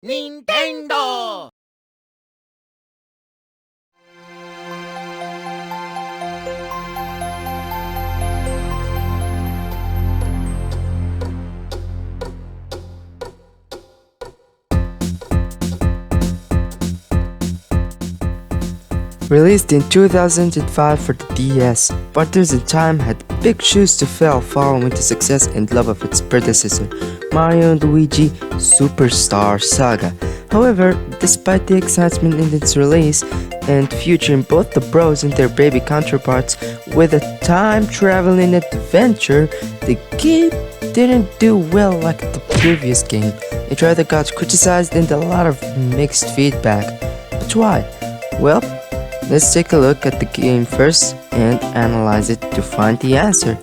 Nintendo! Released in 2005 for the DS, Partners in Time had big shoes to fill following the success and love of its predecessor, Mario and Luigi Superstar Saga. However, despite the excitement in its release and featuring both the bros and their baby counterparts with a time-traveling adventure, the game didn't do well like the previous game. It rather got criticized and a lot of mixed feedback. But why? Well, let's take a look at the game first and analyze it to find the answer.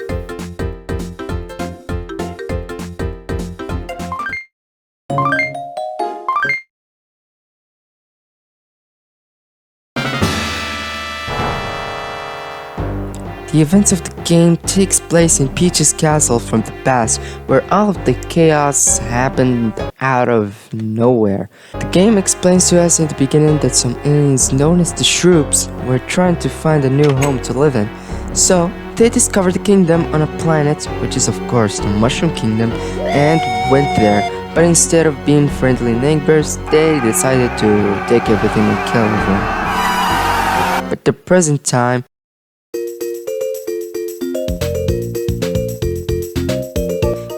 The events of the game takes place in Peach's castle from the past, where all of the chaos happened out of nowhere. The game explains to us in the beginning that some aliens known as the Shroops were trying to find a new home to live in. So, they discovered the kingdom on a planet, which is of course the Mushroom Kingdom, and went there. But instead of being friendly neighbors, they decided to take everything and kill everyone. At the present time,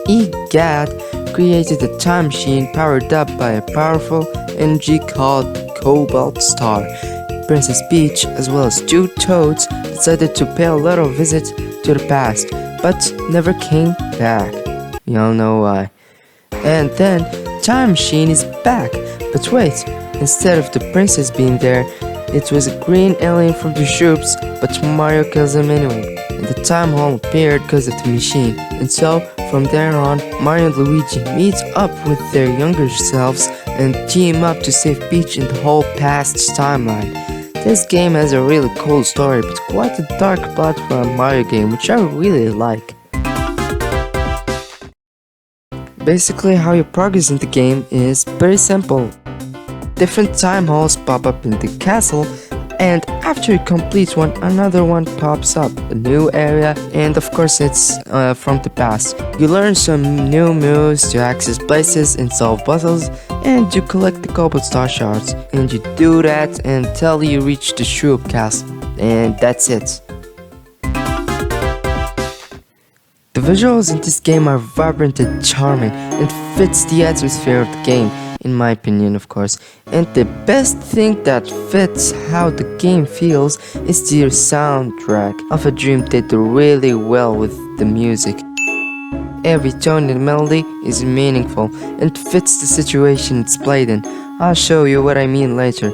EGAD created a time machine powered up by a powerful energy called Cobalt Star. Princess Peach, as well as two Toads, decided to pay a little visit to the past, but never came back. We all know why. And then, Time Machine is back, but wait, instead of the princess being there, it was a green alien from the Shroops, but Mario kills him anyway. And the time hole appeared because of the machine, and so from there on, Mario and Luigi meet up with their younger selves and team up to save Peach in the whole past timeline. This game has a really cool story, but quite a dark plot for a Mario game, which I really like. Basically, how you progress in the game is very simple. Different time holes pop up in the castle, and after you complete one, another one pops up, a new area, and of course it's from the past. You learn some new moves to access places and solve puzzles, and you collect the Cobalt Star shards, and you do that until you reach the Shroop Castle, and that's it. The visuals in this game are vibrant and charming, and fits the atmosphere of the game, in my opinion of course. And the best thing that fits how the game feels is the soundtrack. Of a Dream did really well with the music. Every tone and melody is meaningful and fits the situation it's played in. I'll show you what I mean later.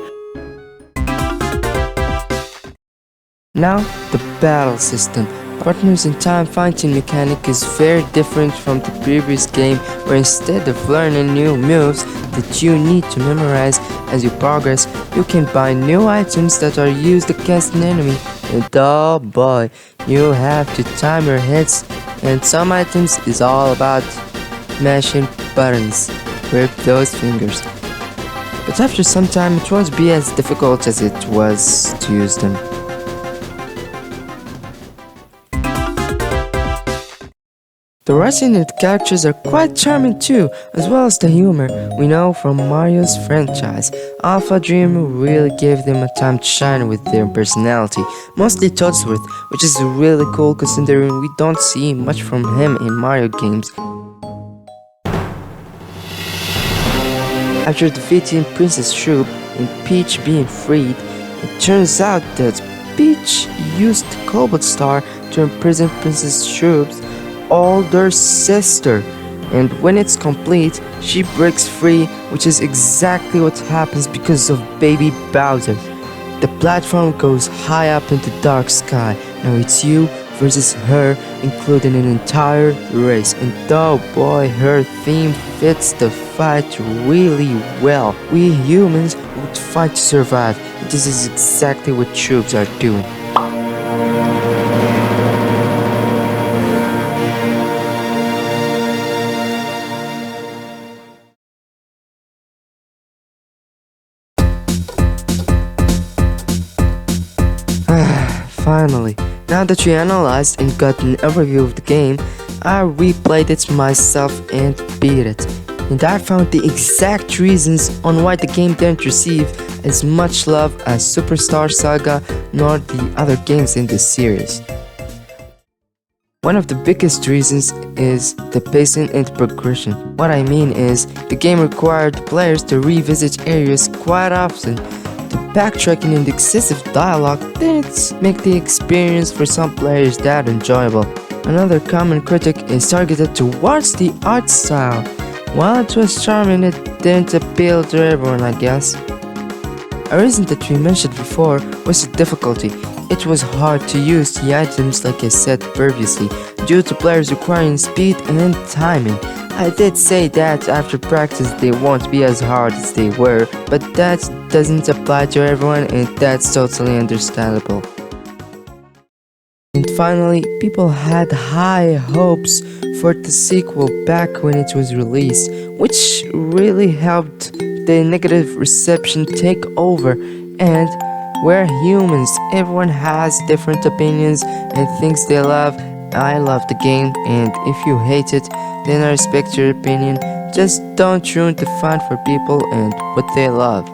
Now, the battle system. Partners in Time fighting mechanic is very different from the previous game, where instead of learning new moves that you need to memorize as you progress, you can buy new items that are used against an enemy, and oh boy, you have to time your hits, and some items is all about mashing buttons with those fingers. But after some time it won't be as difficult as it was to use them. The writing and the characters are quite charming too, as well as the humor we know from Mario's franchise. Alpha Dream really gave them a time to shine with their personality, mostly Toadsworth, which is really cool considering we don't see much from him in Mario games. After defeating Princess Shroop and Peach being freed, it turns out that Peach used the Cobalt Star to imprison Princess Shroop's older sister, and when it's complete, she breaks free, which is exactly what happens because of Baby Bowser. The platform goes high up in the dark sky. Now it's you versus her, including an entire race, and oh boy, her theme fits the fight really well. We humans would fight to survive, and this is exactly what troops are doing. Finally, now that we analyzed and got an overview of the game, I replayed it myself and beat it. And I found the exact reasons on why the game didn't receive as much love as Superstar Saga nor the other games in this series. One of the biggest reasons is the pacing and progression. What I mean is, the game required players to revisit areas quite often. The backtracking and excessive dialogue didn't make the experience for some players that enjoyable. Another common critic is targeted towards the art style. While it was charming, it didn't appeal to everyone, I guess. A reason that we mentioned before was the difficulty. It was hard to use the items like I said previously, due to players requiring speed and timing. I did say that after practice they won't be as hard as they were, but that doesn't apply to everyone and that's totally understandable. And finally, people had high hopes for the sequel back when it was released, which really helped the negative reception take over. And we're humans, everyone has different opinions and things they love. I love the game, and if you hate it, then I respect your opinion. Just don't ruin the fun for people and what they love.